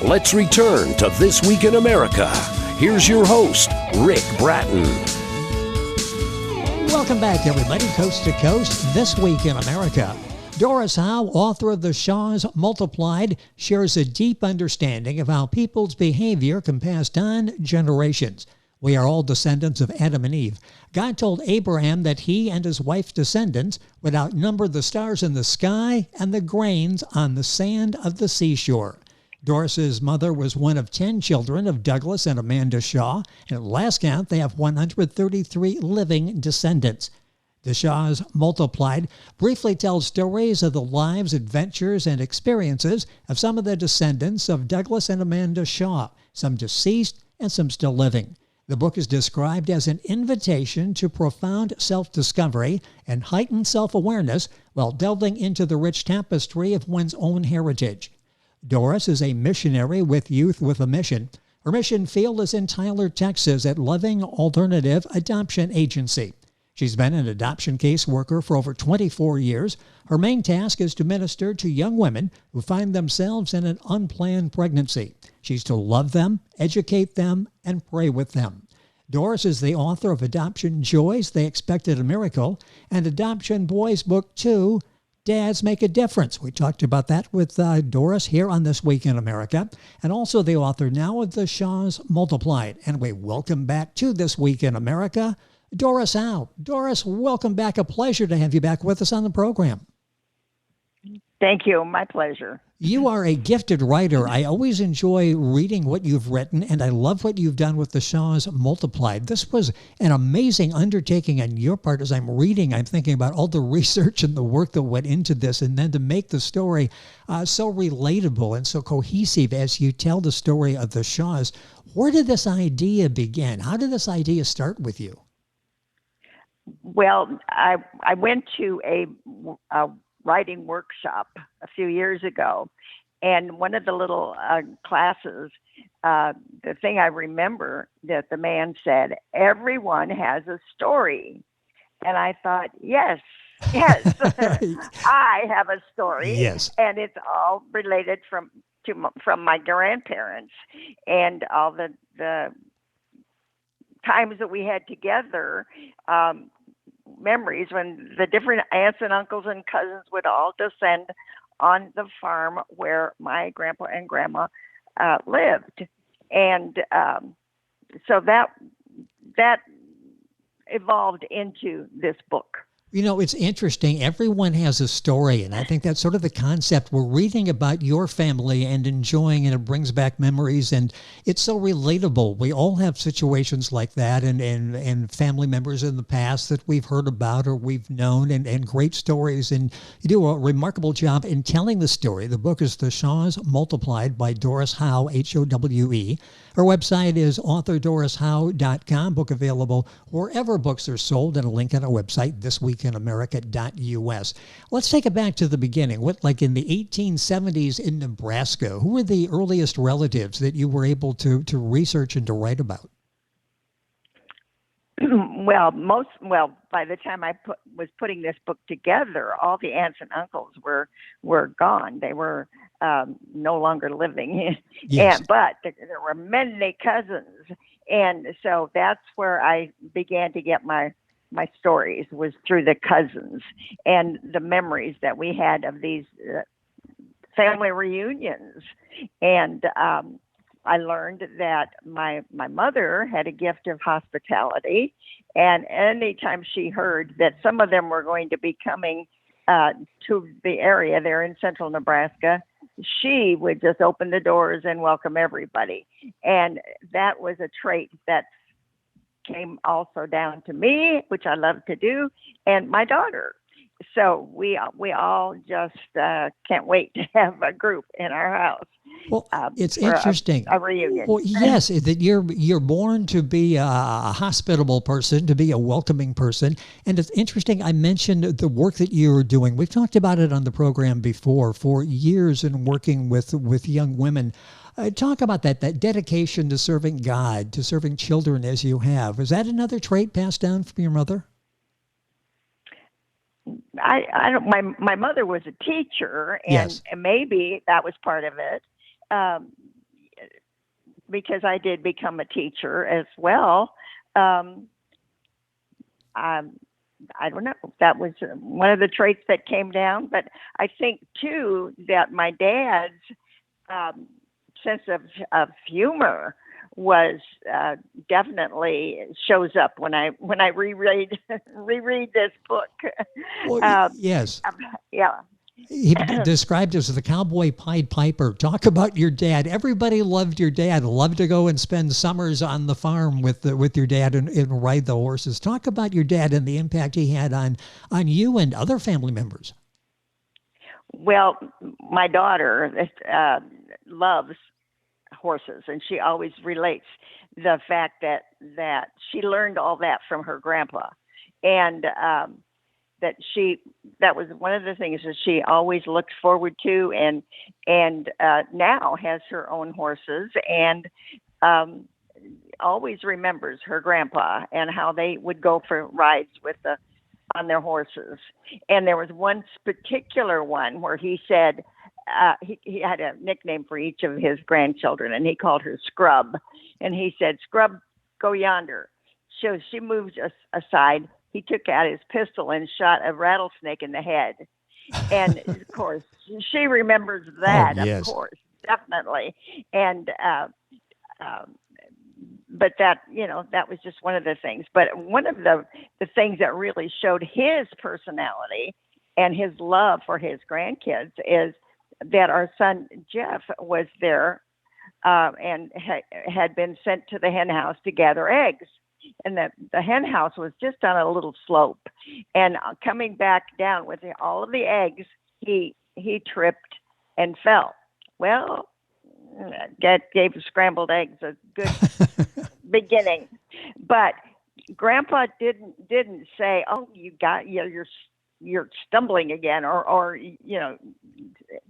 Let's return to This Week in America. Here's your host, Rick Bratton. Welcome back, everybody, coast to coast, This Week in America. Doris Howe, author of the SHAWS Multiplied, shares a deep understanding of how people's behavior can pass down generations. We are all descendants of Adam and Eve. God told Abraham that he and his wife's descendants would outnumber the stars in the sky and the grains on the sand of the seashore. Doris's mother was one of 10 children of Douglas and Amanda Shaw, and at last count, they have 133 living descendants. The SHAWS Multiplied briefly tells stories of the lives, adventures, and experiences of some of the descendants of Douglas and Amanda Shaw, some deceased and some still living. The book is described as an invitation to profound self-discovery and heightened self-awareness while delving into the rich tapestry of one's own heritage. Doris is a missionary with Youth with a Mission. Her mission field is in Tyler, Texas at Loving Alternative Adoption Agency. She's been an adoption caseworker for over 24 years. Her main task is to minister to young women who find themselves in an unplanned pregnancy. She's to love them, educate them, and pray with them. Doris is the author of Adoption Joys, They Expected a Miracle, and Adoption Boys Book 2, Dads Make a Difference. We talked about that with Doris here on This Week in America, and also the author now of the SHAWS Multiplied. And we welcome back to This Week in America, Doris Howe. Doris, welcome back. A pleasure to have you back with us on the program. Thank you. My pleasure. You are a gifted writer. I always enjoy reading what you've written, and I love what you've done with the SHAWS Multiplied. This was an amazing undertaking on your part. As I'm reading, I'm thinking about all the research and the work that went into this, and then to make the story so relatable and so cohesive as you tell the story of the SHAWS. Where did this idea begin? How did this idea start with you? Well, I went to a writing workshop a few years ago, and one of the little classes, the thing I remember that the man said, everyone has a story. And I thought, yes, I have a story. Yes. And it's all related from my grandparents and all the times that we had together, memories when the different aunts and uncles and cousins would all descend on the farm where my grandpa and grandma lived. And so that evolved into this book. You know, it's interesting. Everyone has a story, and I think that's sort of the concept. We're reading about your family and enjoying, and it brings back memories, and it's so relatable. We all have situations like that and family members in the past that we've heard about or we've known, and great stories, and you do a remarkable job in telling the story. The book is The SHAWS Multiplied by Doris Howe, Howe. Her website is authordorishowe.com, book available wherever books are sold, and a link on our website, thisweekinamerica.us. Let's take it back to the beginning. What, like in the 1870s in Nebraska, who were the earliest relatives that you were able to research and to write about? Well, by the time I was putting this book together, all the aunts and uncles were gone. They were no longer living. Yes. But there were many cousins. And so that's where I began to get my stories, was through the cousins and the memories that we had of these family reunions. And I learned that my mother had a gift of hospitality, and anytime she heard that some of them were going to be coming to the area there in central Nebraska, she would just open the doors and welcome everybody. And that was a trait that came also down to me, which I love to do, and my daughter. So we all just can't wait to have a group in our house. Well, it's interesting. A reunion. Well, yes, that you're born to be a hospitable person, to be a welcoming person. And it's interesting, I mentioned the work that you're doing. We've talked about it on the program before, for years in working with young women. Talk about that dedication to serving God, to serving children as you have. Is that another trait passed down from your mother? I don't. My mother was a teacher, and Yes. maybe that was part of it. because I did become a teacher as well. I don't know. That was one of the traits that came down. But I think too that my dad's sense of humor was definitely shows up when I reread this book. Well, yes. Yeah. He described as the cowboy Pied Piper. Talk about your dad. Everybody loved your dad. Loved to go and spend summers on the farm with your dad and ride the horses. Talk about your dad and the impact he had on you and other family members. Well, my daughter loves horses, and she always relates the fact that she learned all that from her grandpa, and that was one of the things that she always looked forward to, and now has her own horses, and always remembers her grandpa and how they would go for rides on their horses. And there was one particular one where he said he had a nickname for each of his grandchildren, and he called her Scrub, and he said, "Scrub, go yonder." So she moved aside. He took out his pistol and shot a rattlesnake in the head. And of course, she remembers that, oh, yes. Of course, definitely. And, but that was just one of the things. But one of the things that really showed his personality and his love for his grandkids is that our son, Jeff, was there and had been sent to the hen house to gather eggs. And the hen house was just on a little slope, and coming back down with all of the eggs, he tripped and fell. Well, that gave scrambled eggs a good beginning, but Grandpa didn't say, "Oh, you're stumbling again," or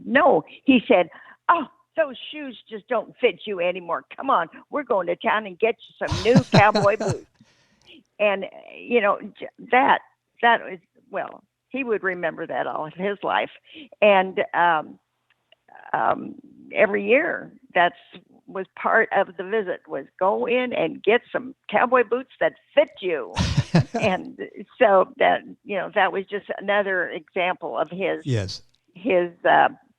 no, he said, "Oh, those shoes just don't fit you anymore. Come on, we're going to town and get you some new cowboy boots." And, that is, well, he would remember that all of his life. And every year that was part of the visit, was go in and get some cowboy boots that fit you. And so that was just another example of his, yes, his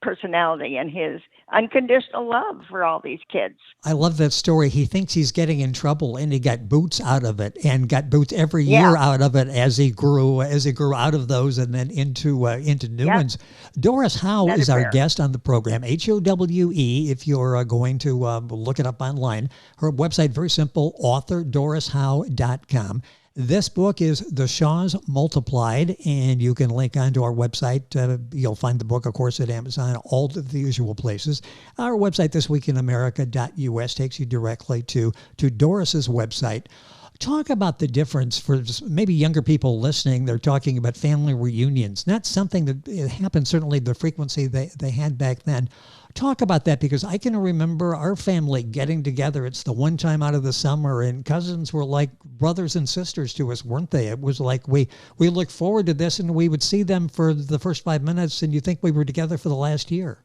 personality and his unconditional love for all these kids. I love that story. He thinks he's getting in trouble, and he got boots out of it, and got boots every year out of it as he grew out of those, and then into new ones. Doris Howe is our guest on the program. HOWE. If you're going to look it up online, her website, very simple, authordorishowe.com. This book is The SHAWS Multiplied, and you can link onto our website. You'll find the book, of course, at Amazon, all the usual places. Our website, thisweekinamerica.us, takes you directly to Doris's website. Talk about the difference for maybe younger people listening. They're talking about family reunions, not something that happened, certainly the frequency they had back then. Talk about that, because I can remember our family getting together. It's the one time out of the summer, and cousins were like brothers and sisters to us, weren't they? It was like we looked forward to this, and we would see them for the first 5 minutes, and you think we were together for the last year.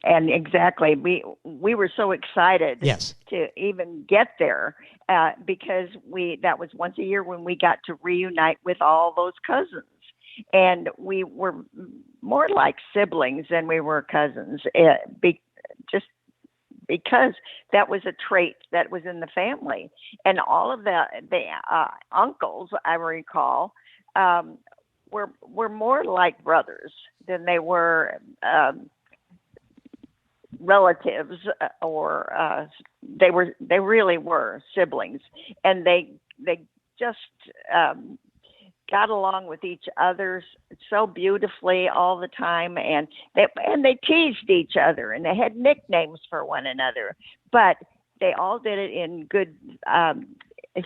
And exactly, we were so excited to even get there because that was once a year when we got to reunite with all those cousins. And we were more like siblings than we were cousins, just because that was a trait that was in the family. And all of the uncles, I recall, were more like brothers than they were relatives, or they really were siblings, and they just got along with each other so beautifully all the time, and they teased each other, and they had nicknames for one another, but they all did it in good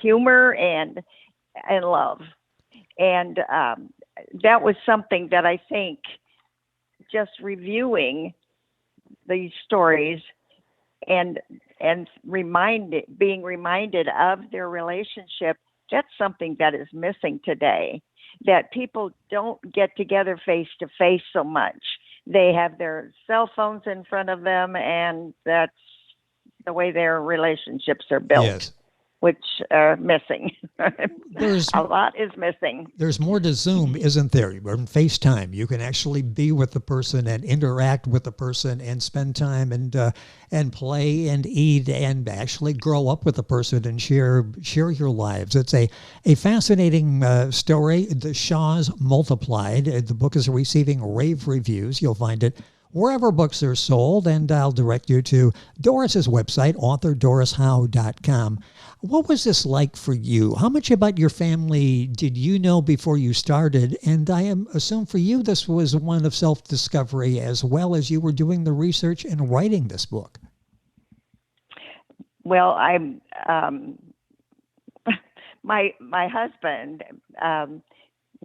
humor and love. And that was something that I think, just reviewing these stories and being reminded of their relationship, that's something that is missing today, that people don't get together face to face so much. they have their cell phones in front of them, and that's the way their relationships are built. Yes. Which are missing. There's a lot is missing. There's more to Zoom, isn't there? Or in FaceTime, you can actually be with the person and interact with the person and spend time and play and eat and actually grow up with the person and share your lives. It's a fascinating story. The SHAWS Multiplied. The book is receiving rave reviews. You'll find it wherever books are sold, and I'll direct you to Doris's website, authordorishowe.com. What was this like for you? How much about your family did you know before you started? And I assume for you this was one of self-discovery as well as you were doing the research and writing this book. Well, my husband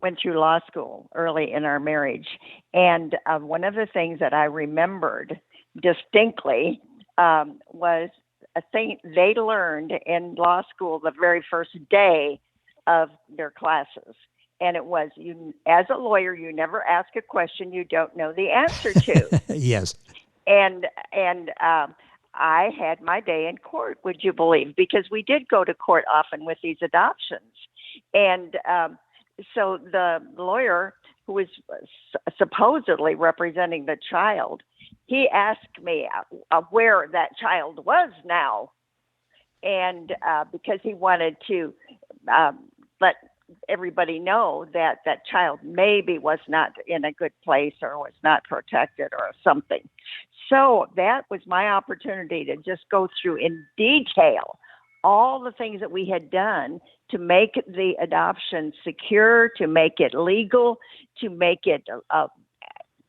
went through law school early in our marriage, and one of the things that I remembered distinctly was a thing they learned in law school the very first day of their classes. And it was, you, as a lawyer, you never ask a question you don't know the answer to. Yes. And I had my day in court, would you believe? Because we did go to court often with these adoptions. And so the lawyer who was supposedly representing the child, he asked me where that child was now. And because he wanted to let everybody know that that child maybe was not in a good place or was not protected or something. So that was my opportunity to just go through in detail all the things that we had done to make the adoption secure, to make it legal, to make it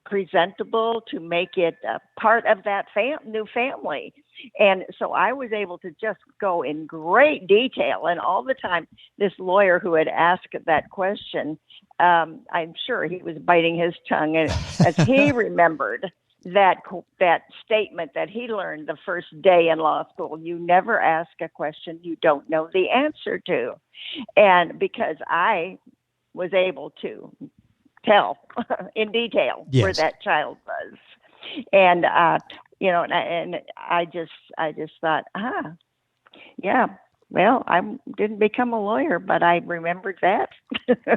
presentable, to make it part of that new family. And so I was able to just go in great detail. And all the time, this lawyer who had asked that question, I'm sure he was biting his tongue as he remembered that statement that he learned the first day in law school. You never ask a question you don't know the answer to. And because I was able to tell in detail where that child was. And, and I just thought, yeah, well, I didn't become a lawyer, but I remembered that.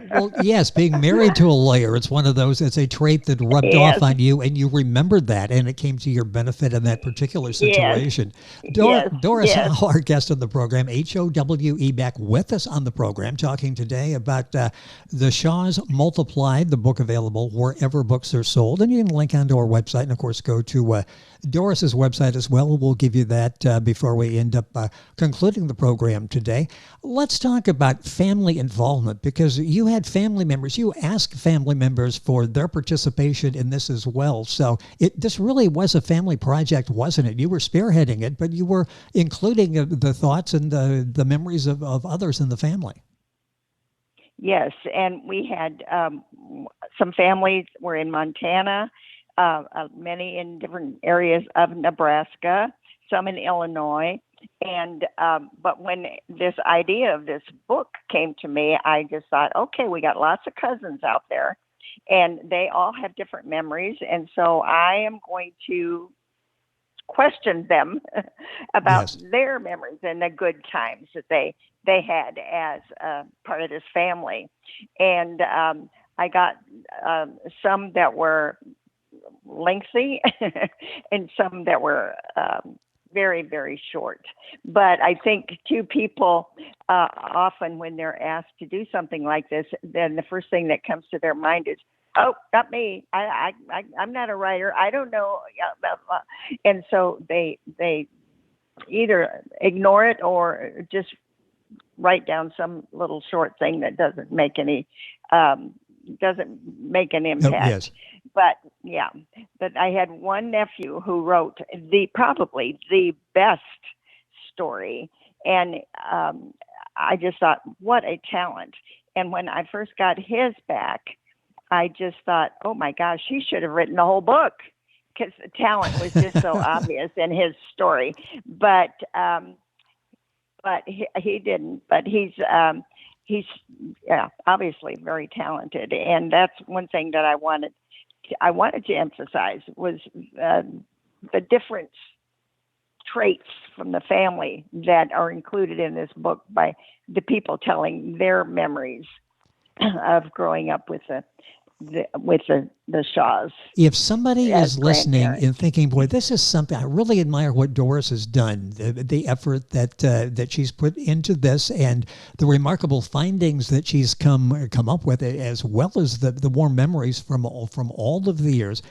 Well, yes, being married to a lawyer, it's one of those, it's a trait that rubbed off on you, and you remembered that, and it came to your benefit in that particular situation. Doris Howe, our guest on the program, HOWE, back with us on the program, talking today about the SHAWS Multiplied, the book available wherever books are sold. And you can link onto our website, and of course, go to Doris's website as well. We'll give you that before we end up concluding the program today. Let's talk about family involvement, because you had family members. You asked family members for their participation in this as well. So this really was a family project, wasn't it? You were spearheading it, but you were including the thoughts and the memories of others in the family. Yes, and we had some families were in Montana, many in different areas of Nebraska, some in Illinois. And but when this idea of this book came to me, I just thought, okay, we got lots of cousins out there, and they all have different memories. And so I am going to question them about their memories and the good times that they had as part of this family. And I got some that were lengthy and some that were very, very short. But I think two people often when they're asked to do something like this, then the first thing that comes to their mind is, oh, not me. I'm not a writer. I don't know. And so they either ignore it or just write down some little short thing that doesn't make an impact. But I had one nephew who wrote probably the best story. And I just thought, what a talent. And when I first got his back, I just thought, oh my gosh, he should have written the whole book, because the talent was just so obvious in his story. But he didn't. But he's obviously very talented, and that's one thing that I wanted I wanted to emphasize was the different traits from the family that are included in this book by the people telling their memories of growing up with the Shaws. If somebody as is listening grandparents. and thinking, boy, this is something, I really admire what Doris has done, the effort that she's put into this, and the remarkable findings that she's come up with, as well as the warm memories from all of the years.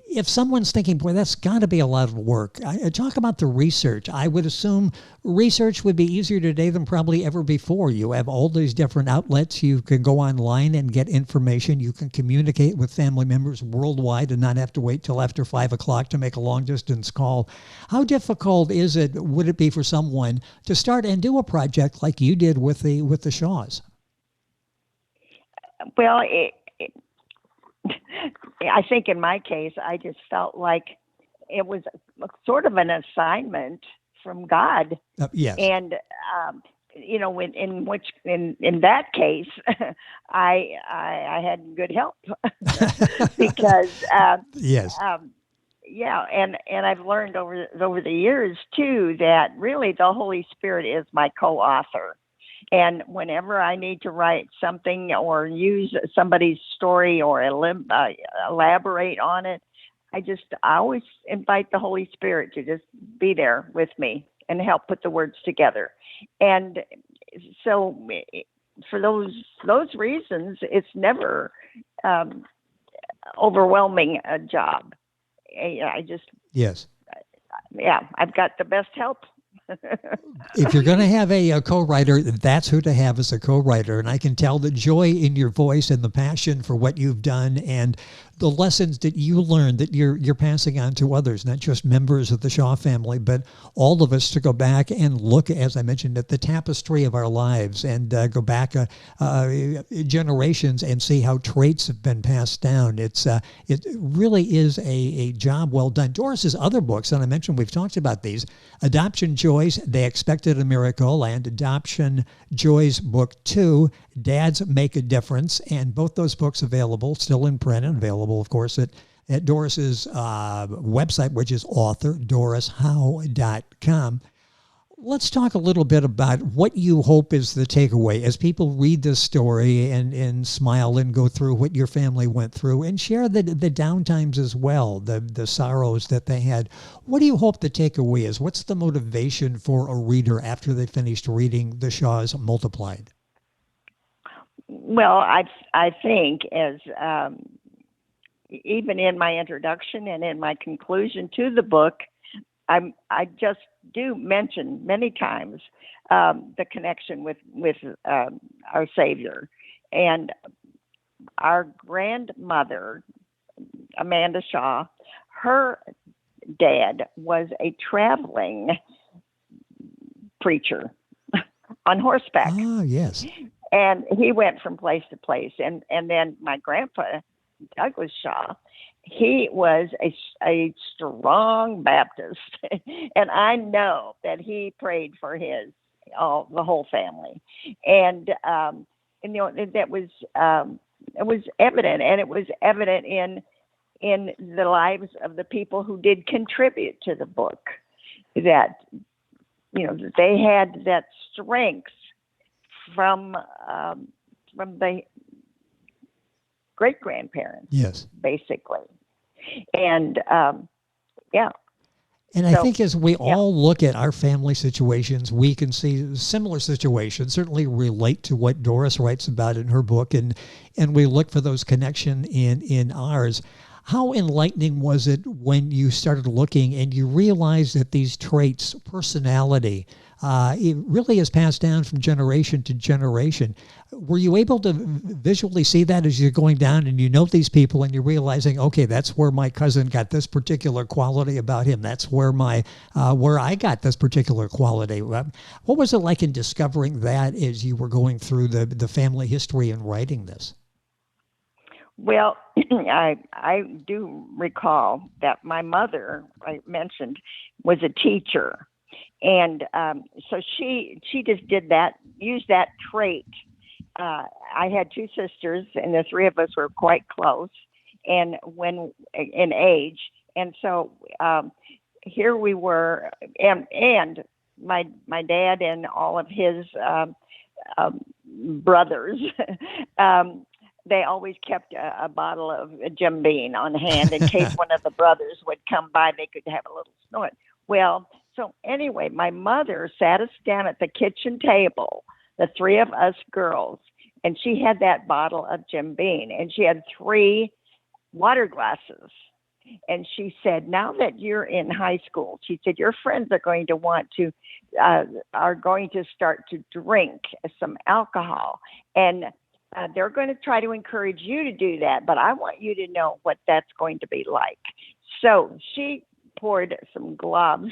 If someone's thinking, boy, that's got to be a lot of work, talk about the research. I would assume research would be easier today than probably ever before. You have all these different outlets. You can go online and get information. You can communicate with family members worldwide and not have to wait till after 5 o'clock to make a long-distance call. How difficult would it be for someone to start and do a project like you did with the Shaws? Well, I think in my case, I just felt like it was sort of an assignment from God. Yes. And, in that case, I had good help because, yes. And I've learned over the years too, that really the Holy Spirit is my co-author. And whenever I need to write something or use somebody's story or elaborate on it, I always invite the Holy Spirit to just be there with me and help put the words together. And so for those reasons, it's never overwhelming a job. Yes. I've got the best help. If you're going to have a co-writer, that's who to have as a co-writer. And I can tell the joy in your voice and the passion for what you've done and the lessons that you learned that you're passing on to others, not just members of the Shaw family, but all of us to go back and look, as I mentioned, at the tapestry of our lives and go back generations and see how traits have been passed down. It really is a job well done. Doris's other books, and I mentioned we've talked about these, Adoption Joys, They Expected a Miracle, and Adoption Joys Book 2, Dads Make a Difference, and both those books available, still in print and available, of course, at Doris's website, which is author dorishowe.com. Let's talk a little bit about what you hope is the takeaway as people read this story and smile and go through what your family went through and share the downtimes as well, the sorrows that they had. What do you hope the takeaway is? What's the motivation for a reader after they finished reading The Shaws Multiplied? Well, I think as even in my introduction and in my conclusion to the book, I just do mention many times the connection with our Savior. And our grandmother, Amanda Shaw, her dad was a traveling preacher on horseback. Ah, yes. And he went from place to place. And then my grandpa, Douglas Shaw, he was a strong Baptist. And I know that he prayed for the whole family. And that was it was evident, and it was evident in the lives of the people who did contribute to the book, that they had that strength from the great grandparents, yes, basically, and And I think as we all look at our family situations, we can see similar situations, certainly relate to what Doris writes about in her book, and we look for those connections in ours. How enlightening was it when you started looking and you realized that these traits, personality, it really is passed down from generation to generation? Were you able to visually see that as you're going down and you know these people and you're realizing, okay, that's where my cousin got this particular quality about him. That's where where I got this particular quality. What was it like in discovering that as you were going through the family history and writing this? Well, I do recall that my mother, I mentioned, was a teacher. And so she just did that, used that trait. I had two sisters, and the three of us were quite close. and when in age. And so here we were, and my dad and all of his brothers, they always kept a bottle of Jim Beam on hand in case one of the brothers would come by, they could have a little snort. Well, so anyway, my mother sat us down at the kitchen table, the three of us girls, and she had that bottle of Jim Beam, and she had 3 water glasses. And she said, now that you're in high school, she said, your friends are going to start to drink some alcohol. And they're going to try to encourage you to do that. But I want you to know what that's going to be like. So she poured some globs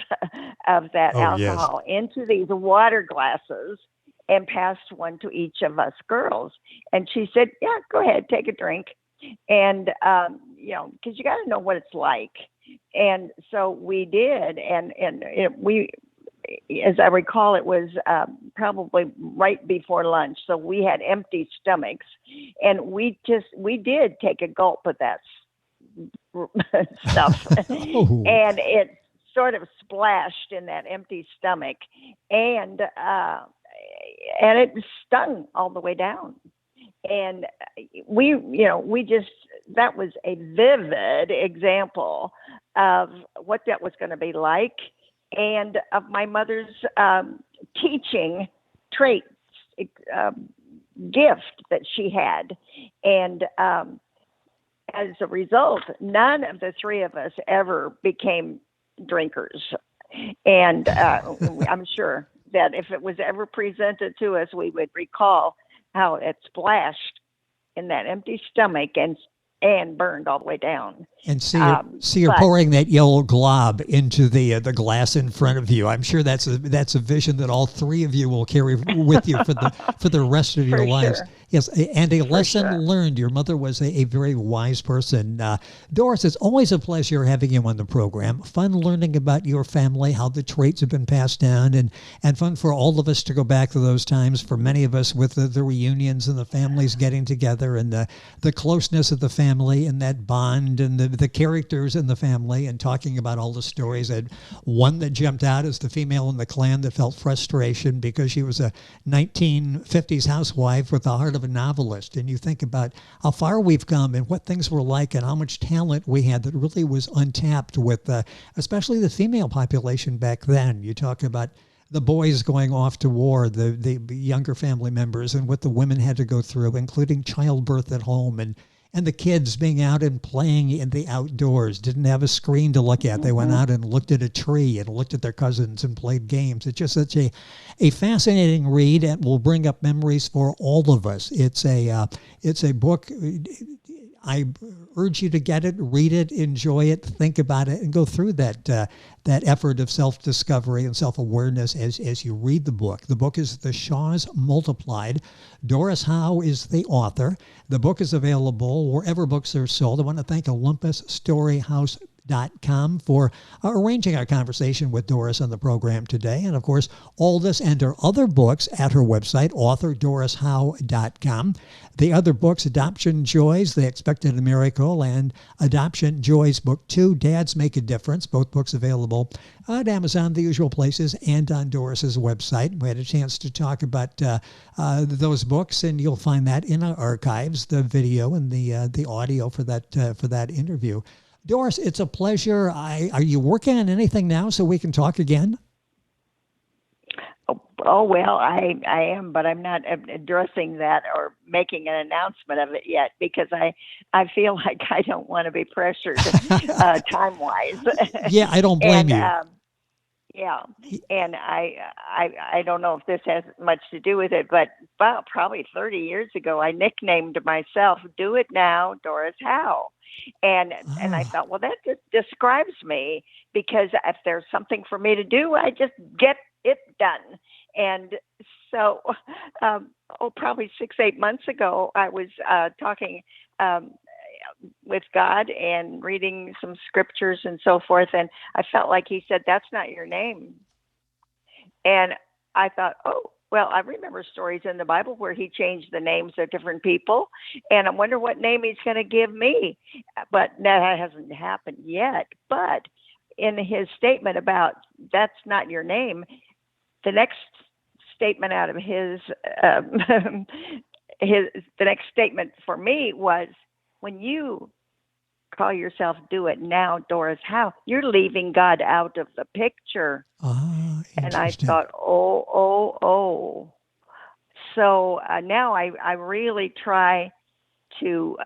of that alcohol into these water glasses and passed one to each of us girls. And she said, yeah, go ahead, take a drink. And, because you got to know what it's like. And so we did. And we, as I recall, it was probably right before lunch. So we had empty stomachs, and we did take a gulp of that stuff. And it sort of splashed in that empty stomach, and it stung all the way down. And that was a vivid example of what that was going to be like, and of my mother's teaching traits, gift that she had. And as a result, none of the 3 of us ever became drinkers. And I'm sure that if it was ever presented to us, we would recall how it splashed in that empty stomach and burned all the way down. And you're pouring that yellow glob into the glass in front of you. I'm sure that's a vision that all 3 of you will carry with you for the rest of your lives. Sure. Yes, and a lesson learned. Your mother was a very wise person. Doris, it's always a pleasure having you on the program. Fun learning about your family, how the traits have been passed down, and fun for all of us to go back to those times, for many of us with the reunions and the families getting together, and the closeness of the family and that bond, and the characters in the family, and talking about all the stories. And one that jumped out is the female in the clan that felt frustration because she was a 1950s housewife with the heart of a novelist. And you think about how far we've come and what things were like and how much talent we had that really was untapped with especially the female population back then. You talk about the boys going off to war, the younger family members, and what the women had to go through, including childbirth at home, and the kids being out and playing in the outdoors, didn't have a screen to look at. They went out and looked at a tree and looked at their cousins and played games. It's just such a fascinating read, and will bring up memories for all of us. It's a book. I urge you to get it, read it, enjoy it, think about it, and go through that effort of self-discovery and self-awareness as you read the book. The book is The SHAWS Multiplied. Doris Howe is the author. The book is available wherever books are sold. I want to thank OlympusStoryhouse.com for arranging our conversation with Doris on the program today. And of course, all this and her other books at her website, authordorishowe.com. The other books, Adoption Joys, They Expected a Miracle, and Adoption Joys Book 2, Dads Make a Difference. Both books available at Amazon, the usual places, and on Doris's website. We had a chance to talk about those books, and you'll find that in our archives, the video and the audio for that interview. Doris, it's a pleasure. Are you working on anything now so we can talk again? Oh, well, I am, but I'm not addressing that or making an announcement of it yet, because I feel like I don't want to be pressured time-wise. Yeah, I don't blame you. Yeah, and I don't know if this has much to do with it, but about probably 30 years ago, I nicknamed myself "Do It Now, Doris Howe," and I thought, well, that just describes me, because if there's something for me to do, I just get it done. And so, probably 6-8 months ago, I was talking with God and reading some scriptures and so forth, and I felt like He said, "That's not your name." And I thought, oh, Well, I remember stories in the Bible where he changed the names of different people, and I wonder what name he's going to give me. But that hasn't happened yet. But in his statement about that's not your name, the next statement out of the next statement for me was, when you call yourself Do It Now, Doris Howe, you're leaving God out of the picture. And I thought, oh. So now I really try to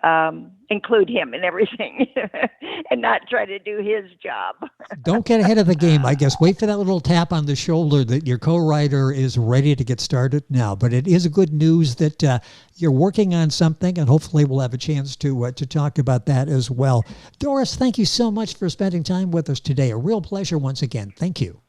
include him in everything and not try to do his job. Don't get ahead of the game, I guess. Wait for that little tap on the shoulder that your co-writer is ready to get started now. But it is good news that you're working on something, and hopefully we'll have a chance to talk about that as well. Doris, thank you so much for spending time with us today. A real pleasure once again. Thank you.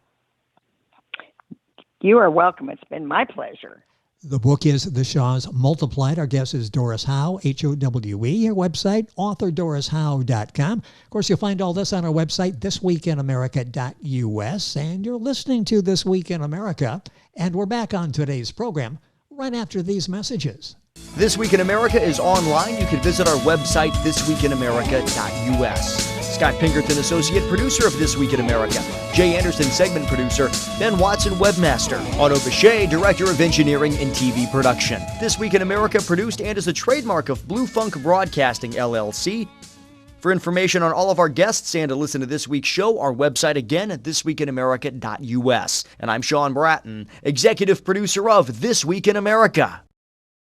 You are welcome. It's been my pleasure. The book is The SHAWS Multiplied. Our guest is Doris Howe, Howe. Her website, authordorishowe.com. Of course, you'll find all this on our website, thisweekinamerica.us. And you're listening to This Week in America. And we're back on today's program right after these messages. This Week in America is online. You can visit our website, thisweekinamerica.us. Scott Pinkerton, Associate Producer of This Week in America. Jay Anderson, Segment Producer. Ben Watson, Webmaster. Otto Bechet, Director of Engineering and TV Production. This Week in America produced and is a trademark of Blue Funk Broadcasting, LLC. For information on all of our guests and to listen to this week's show, our website again at thisweekinamerica.us. And I'm Sean Bratton, Executive Producer of This Week in America.